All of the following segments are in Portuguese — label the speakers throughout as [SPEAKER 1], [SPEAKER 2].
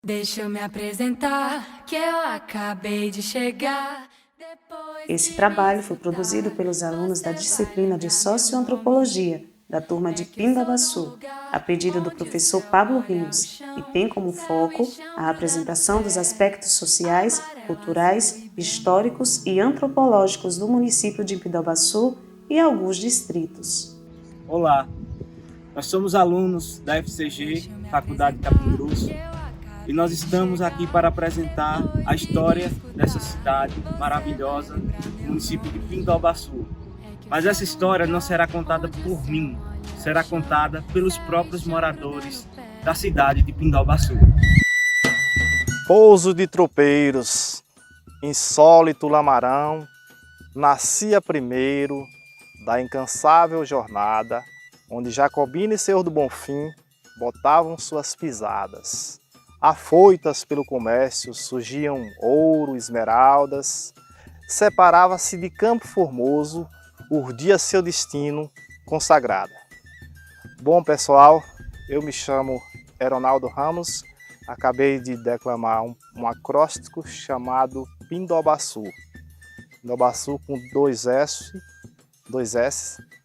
[SPEAKER 1] Deixa eu me apresentar, que eu acabei de chegar.
[SPEAKER 2] Esse trabalho foi produzido pelos alunos da disciplina de Socioantropologia, da turma de Pindabaçu, a pedido do professor Pablo Rios, e tem como foco a apresentação dos aspectos sociais, culturais, históricos e antropológicos do município de Pindabaçu e alguns distritos.
[SPEAKER 3] Olá, nós somos alunos da FCG, Faculdade Capim Grosso, e nós estamos aqui para apresentar a história dessa cidade maravilhosa, município de Pindobaçu. Mas essa história não será contada por mim, será contada pelos próprios moradores da cidade de Pindobaçu.
[SPEAKER 4] Pouso de tropeiros, insólito lamarão, nascia primeiro da incansável jornada, onde Jacobina e Senhor do Bonfim botavam suas pisadas. Afoitas pelo comércio, surgiam ouro, esmeraldas, separava-se de Campo Formoso, urdia seu destino consagrado. Bom pessoal, eu me chamo Ronaldo Ramos, acabei de declamar um acróstico chamado Pindobaçu. Pindobaçu com dois S,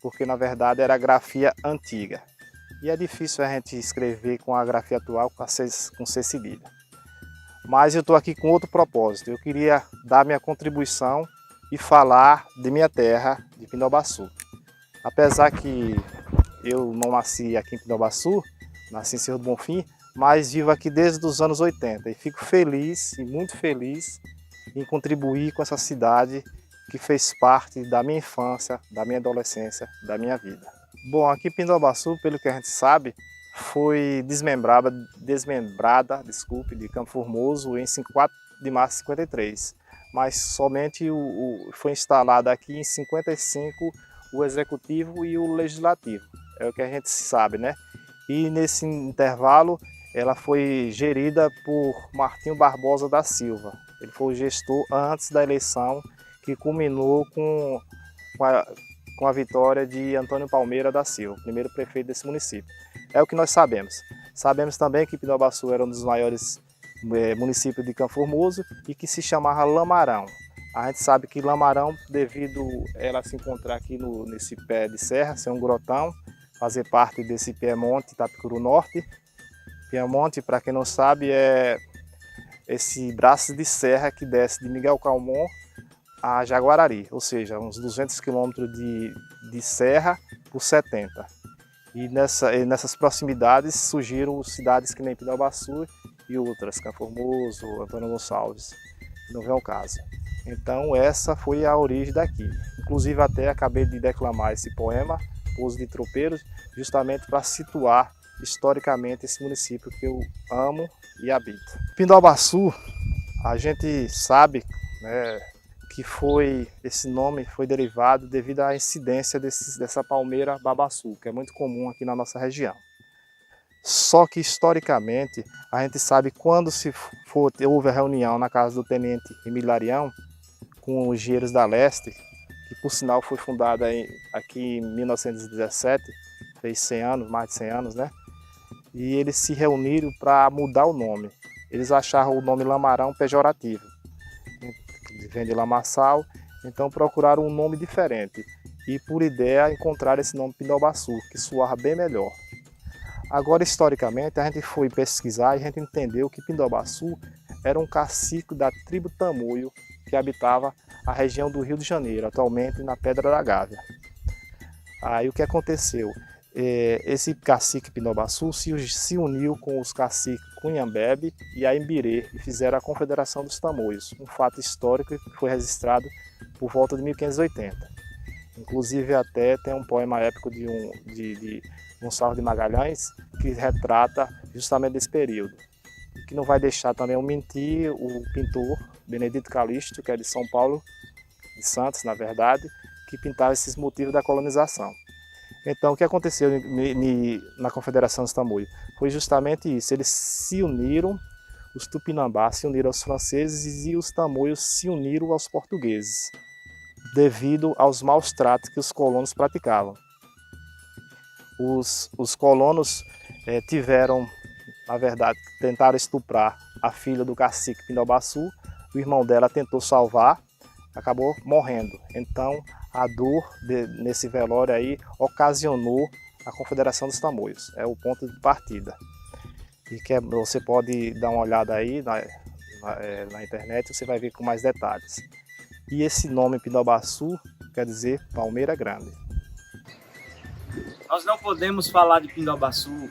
[SPEAKER 4] porque na verdade era a grafia antiga. E é difícil a gente escrever com a grafia atual com C cedilha. Mas eu estou aqui com outro propósito. Eu queria dar minha contribuição e falar de minha terra, de Pindobaçu. Apesar que eu não nasci aqui em Pindobaçu, nasci em Senhor do Bonfim, mas vivo aqui desde os anos 80 e fico feliz e muito feliz em contribuir com essa cidade que fez parte da minha infância, da minha adolescência, da minha vida. Bom, aqui Pindobaçu, pelo que a gente sabe, foi desmembrada de Campo Formoso em 4 de março de 53, mas somente foi instalado aqui em 55 o Executivo e o Legislativo, é o que a gente sabe, né? E nesse intervalo ela foi gerida por Martinho Barbosa da Silva. Ele foi o gestor antes da eleição que culminou com a vitória de Antônio Palmeira da Silva, primeiro prefeito desse município. É o que nós sabemos. Sabemos também que Pindobaçu era um dos maiores municípios de Campo Formoso e que se chamava Lamarão. A gente sabe que Lamarão, devido ela se encontrar aqui nesse pé de serra, ser um grotão, fazer parte desse Piemonte, Itapicuru Norte. Piemonte, para quem não sabe, é esse braço de serra que desce de Miguel Calmon a Jaguarari, ou seja, uns 200 quilômetros de serra por 70. E nessas proximidades surgiram cidades que nem Pindobaçu e outras, Campo Formoso, Antônio Gonçalves, não vem ao caso. Então essa foi a origem daqui. Inclusive até acabei de declamar esse poema, Pouso de Tropeiros, justamente para situar historicamente esse município que eu amo e habito. Pindobaçu, a gente sabe, né, que esse nome foi derivado devido à incidência dessa palmeira babaçu, que é muito comum aqui na nossa região. Só que historicamente, a gente sabe quando houve a reunião na casa do tenente Emilarião com os engenheiros da Leste, que por sinal foi fundada aqui em 1917, fez 100 anos, mais de 100 anos, né? E eles se reuniram para mudar o nome. Eles acharam o nome Lamarão pejorativo, vem de lamaçal, então procuraram um nome diferente e por ideia encontraram esse nome Pindobaçu, que soava bem melhor. Agora historicamente a gente foi pesquisar e a gente entendeu que Pindobaçu era um cacique da tribo Tamoio que habitava a região do Rio de Janeiro, atualmente na Pedra da Gávea. Aí o que aconteceu? Esse cacique Pindobaçu se uniu com os caciques Cunhambebe e Aimbirê e fizeram a Confederação dos Tamoios, um fato histórico que foi registrado por volta de 1580. Inclusive até tem um poema épico de Gonçalves de Magalhães que retrata justamente desse período. Que não vai deixar também mentir o pintor Benedito Calixto, que é de São Paulo, de Santos na verdade, que pintava esses motivos da colonização. Então, o que aconteceu na Confederação dos Tamoios? Foi justamente isso, eles se uniram, os Tupinambás se uniram aos franceses e os Tamoios se uniram aos portugueses, devido aos maus tratos que os colonos praticavam. Os colonos tiveram, na verdade, tentaram estuprar a filha do cacique Pindobaçu. O irmão dela tentou salvar, acabou morrendo. Então, a dor nesse velório aí ocasionou a Confederação dos Tamoios. É o ponto de partida. E você pode dar uma olhada aí na internet, você vai ver com mais detalhes. E esse nome Pindobaçu quer dizer Palmeira Grande.
[SPEAKER 3] Nós não podemos falar de Pindobaçu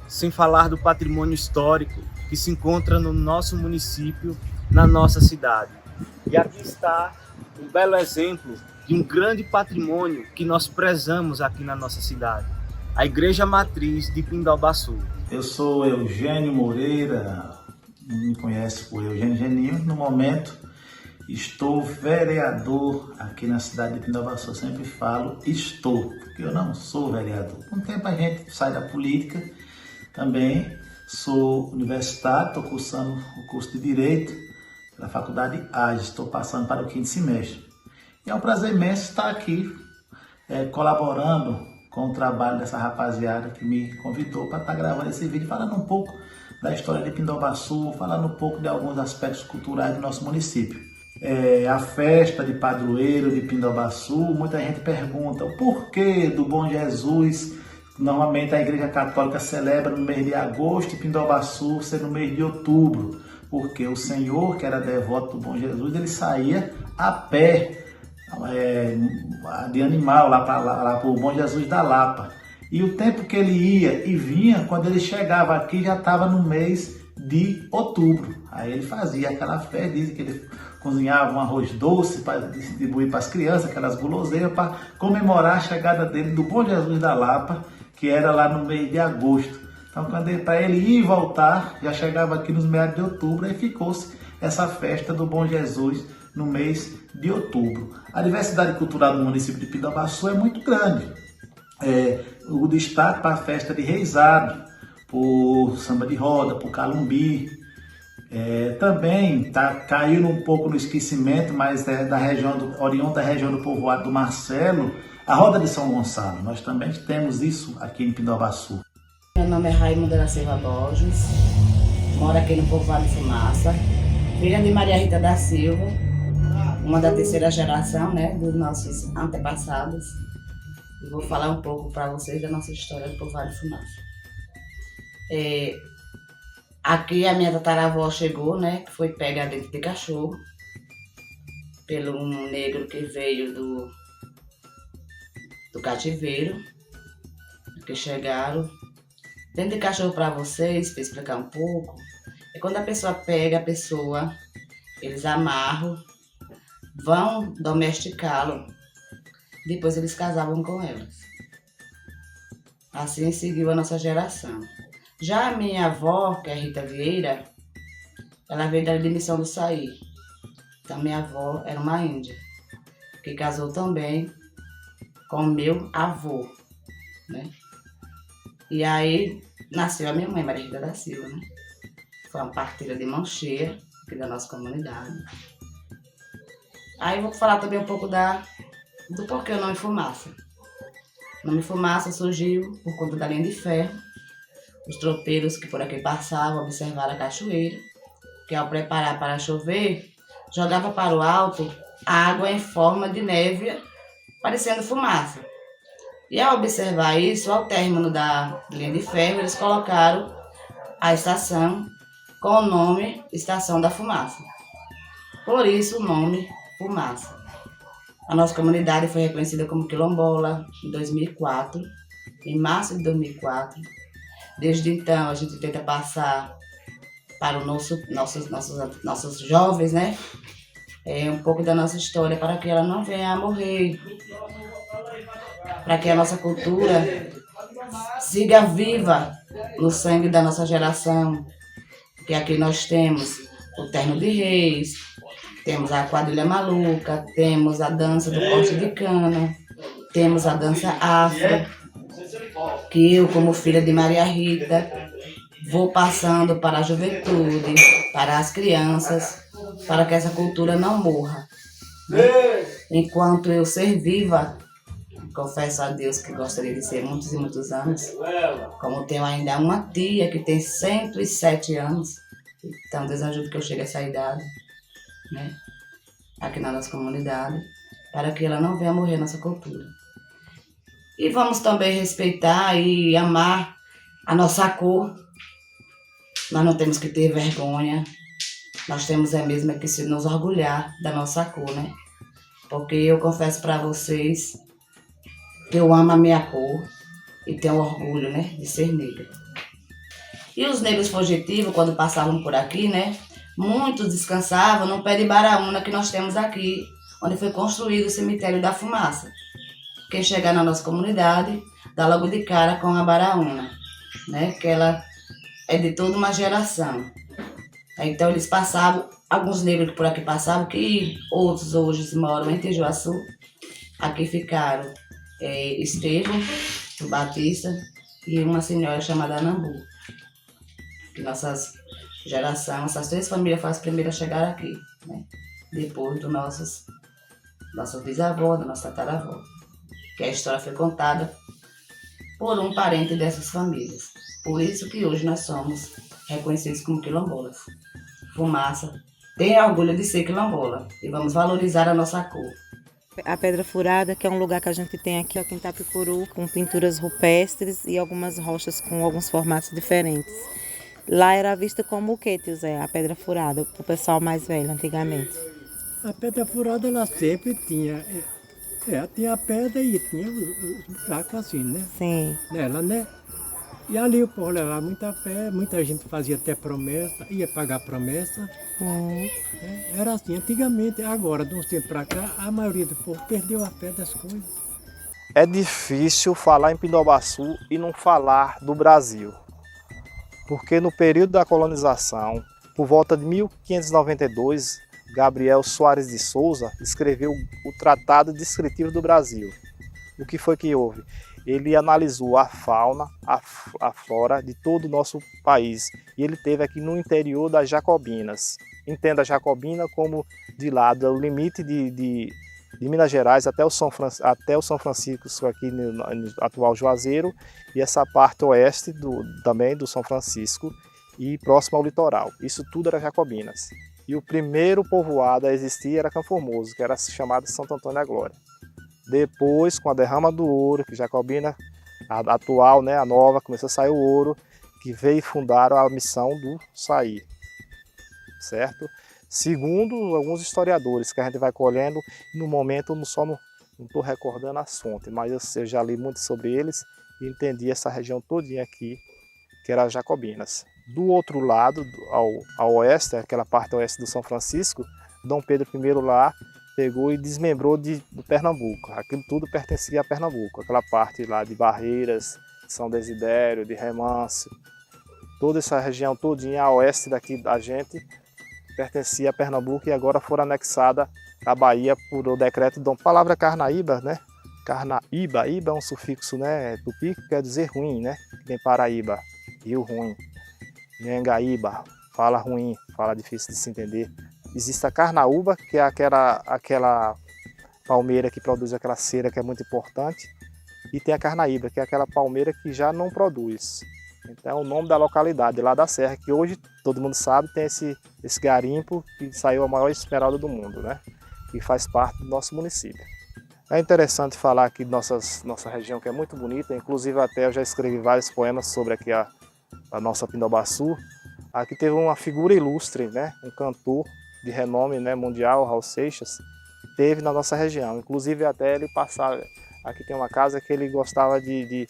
[SPEAKER 3] sem falar do patrimônio histórico que se encontra no nosso município, na nossa cidade. E aqui está um belo exemplo de um grande patrimônio que nós prezamos aqui na nossa cidade, a Igreja Matriz de Pindobaçu.
[SPEAKER 5] Eu sou Eugênio Moreira, me conhece por Eugênio Geninho. No momento, estou vereador aqui na cidade de Pindobaçu. Eu sempre falo estou, porque eu não sou vereador. Com o tempo a gente sai da política. Também sou universitário, estou cursando o curso de Direito pela Faculdade AGES. Estou passando para o 5º semestre. E é um prazer imenso estar aqui colaborando com o trabalho dessa rapaziada que me convidou para estar gravando esse vídeo, falando um pouco da história de Pindobaçu, falando um pouco de alguns aspectos culturais do nosso município. A festa de padroeiro de Pindobaçu, muita gente pergunta o porquê do Bom Jesus. Normalmente a Igreja Católica celebra no mês de agosto e Pindobaçu ser no mês de outubro, porque o Senhor, que era devoto do Bom Jesus, ele saía a pé de animal lá para o Bom Jesus da Lapa. E o tempo que ele ia e vinha, quando ele chegava aqui, já estava no mês de outubro. Aí ele fazia aquela festa, dizem que ele cozinhava um arroz doce para distribuir para as crianças, aquelas guloseimas, para comemorar a chegada dele do Bom Jesus da Lapa, que era lá no mês de agosto. Então, para ele ir e voltar, já chegava aqui nos meados de outubro, e ficou-se essa festa do Bom Jesus no mês de outubro. A diversidade cultural do município de Pindobaçu é muito grande. O destaque para a festa de Reisado, por samba de roda, por calumbi. Também caiu um pouco no esquecimento, mas oriundo da região do povoado do Marcelo, a roda de São Gonçalo. Nós também temos isso aqui em Pindobaçu.
[SPEAKER 6] Meu nome é Raimunda da Silva Borges, moro aqui no povoado de Fumaça, filha de Maria Rita da Silva, uma da terceira geração, dos nossos antepassados. E vou falar um pouco para vocês da nossa história do povoado de Fumaça. Aqui a minha tataravó chegou, que foi pega dentro de cachorro, pelo um negro que veio do cativeiro, que chegaram. Dentro de cachorro para vocês, para explicar um pouco, é quando a pessoa pega a pessoa, eles amarram, vão domesticá-lo, depois eles casavam com elas. Assim seguiu a nossa geração. Já a minha avó, que é Rita Vieira, ela veio da Missão do Saí. Então minha avó era uma índia, que casou também com meu avô, E aí nasceu a minha mãe, Maria Rita da Silva, Foi uma parteira de mão cheia aqui da nossa comunidade. Aí vou falar também um pouco do porquê o nome Fumaça. O nome Fumaça surgiu por conta da linha de ferro. Os tropeiros que por aqui passavam observaram a cachoeira, que ao preparar para chover, jogava para o alto água em forma de neve, parecendo fumaça. E ao observar isso, ao término da linha de ferro, eles colocaram a estação com o nome Estação da Fumaça. Por isso o nome Fumaça. A nossa comunidade foi reconhecida como quilombola em 2004, em março de 2004. Desde então a gente tenta passar para os nossos jovens, um pouco da nossa história, para que ela não venha a morrer, para que a nossa cultura siga viva no sangue da nossa geração. Que aqui nós temos o terno de reis, temos a quadrilha maluca, temos a dança do corte de cana, temos a dança afro, que eu, como filha de Maria Rita, vou passando para a juventude, para as crianças, para que essa cultura não morra. Enquanto eu ser viva, confesso a Deus que gostaria de ser muitos e muitos anos, como tenho ainda uma tia que tem 107 anos, Então, Deus ajude que eu chegue a essa idade, né? Aqui na nossa comunidade, para que ela não venha morrer nossa cultura. E vamos também respeitar e amar a nossa cor. Nós não temos que ter vergonha. Nós temos mesmo que se nos orgulhar da nossa cor, né? Porque eu confesso para vocês que eu amo a minha cor e tenho orgulho, né, de ser negra. E os negros fugitivos, quando passavam por aqui, né, muitos descansavam no pé de Baraúna que nós temos aqui, onde foi construído o cemitério da Fumaça. Quem chegar na nossa comunidade, dá logo de cara com a Baraúna, né, que ela é de toda uma geração. Então eles passavam, alguns negros que por aqui passavam, que outros hoje moram em Tijuaçu, aqui ficaram Estevão, do Batista, e uma senhora chamada Anambu. Que nossas gerações, essas 3 famílias foram as primeiras a chegar aqui, né? Depois dos nossos bisavós, da nossa tataravó. Que a história foi contada por um parente dessas famílias. Por isso que hoje nós somos reconhecidos como quilombolas. Fumaça tem orgulho de ser quilombola e vamos valorizar a nossa cor.
[SPEAKER 7] A Pedra Furada, que é um lugar que a gente tem aqui em Itapicuru, com pinturas rupestres e algumas rochas com alguns formatos diferentes. Lá era vista como o que, tio Zé, a Pedra Furada, o pessoal mais velho, antigamente?
[SPEAKER 8] A Pedra Furada, ela sempre tinha, tinha a pedra e tinha os buracos assim, né?
[SPEAKER 7] Sim.
[SPEAKER 8] Nela, né? E ali o povo levava muita fé, muita gente fazia até promessa, ia pagar promessa. Era assim, antigamente, agora, de uns tempos para cá, a maioria do povo perdeu a fé das coisas.
[SPEAKER 4] É difícil falar em Pindobaçu e não falar do Brasil, porque no período da colonização, por volta de 1592, Gabriel Soares de Souza escreveu o Tratado Descritivo do Brasil. O que foi que houve? Ele analisou a fauna, a flora de todo o nosso país. E ele esteve aqui no interior das Jacobinas. Entenda a Jacobina como de lado, é o limite de Minas Gerais até o São Francisco, aqui no atual Juazeiro, e essa parte oeste também do São Francisco e próximo ao litoral. Isso tudo era Jacobinas. E o primeiro povoado a existir era Campo Formoso, que era chamado Santo Antônio da Glória. Depois, com a derrama do ouro, que Jacobina, a atual, né, a nova, começou a sair o ouro, que veio e fundaram a missão do Saí, certo? Segundo alguns historiadores que a gente vai colhendo, no momento eu não estou recordando as fontes, mas eu já li muito sobre eles e entendi essa região todinha aqui, que era Jacobinas. Do outro lado, ao oeste, aquela parte oeste do São Francisco, Dom Pedro I lá, pegou e desmembrou do Pernambuco. Aquilo tudo pertencia a Pernambuco. Aquela parte lá de Barreiras, de São Desidério, de Remâncio. Toda essa região todinha a oeste daqui da gente pertencia a Pernambuco e agora foram anexada à Bahia por o decreto de Dom. Palavra Carnaíba, né? Carnaíba, Iba é um sufixo, né, tupi, que quer dizer ruim, né? Tem Paraíba, rio ruim. Nhengaíba, fala ruim, fala difícil de se entender. Existe a carnaúba, que é aquela palmeira que produz aquela cera que é muito importante. E tem a carnaíba, que é aquela palmeira que já não produz. Então é o nome da localidade, lá da Serra, que hoje, todo mundo sabe, tem esse garimpo que saiu a maior esmeralda do mundo, né? Que faz parte do nosso município. É interessante falar aqui de nossa região, que é muito bonita. Inclusive até eu já escrevi vários poemas sobre aqui a nossa Pindobaçu. Aqui teve uma figura ilustre, né? Um cantor de renome, né, mundial, Raul Seixas, teve na nossa região. Inclusive até ele passava, aqui tem uma casa que ele gostava de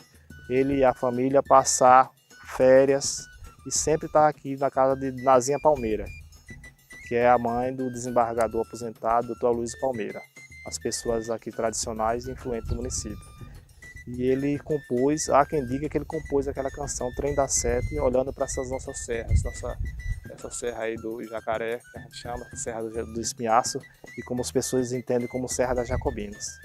[SPEAKER 4] ele e a família passar férias e sempre estava aqui na casa de Nazinha Palmeira, que é a mãe do desembargador aposentado, Dr. Luiz Palmeira, as pessoas aqui tradicionais e influentes do município. E ele compôs, há quem diga que ele compôs aquela canção Trem das Sete, olhando para essas nossas serras, essa serra aí do Jacaré, que a gente chama, Serra do Espinhaço, e como as pessoas entendem como Serra das Jacobinas.